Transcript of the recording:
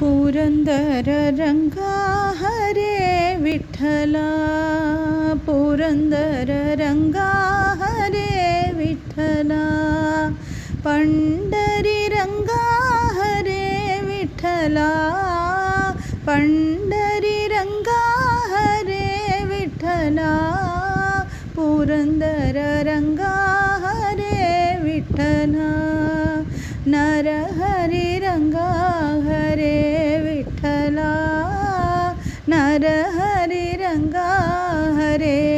पुरंदर रंगा हरे विठ्ठला, पुरंदर रंगा हरे विठ्ठला, पंढरी रंगा हरे विठ्ठला, पंढरी रंगा हरे विठ्ठला, पुरंदर रंगा हरे विठ्ठला, नरहरी रंगा हरे विठ्ठला, नरहरी रंगा हरे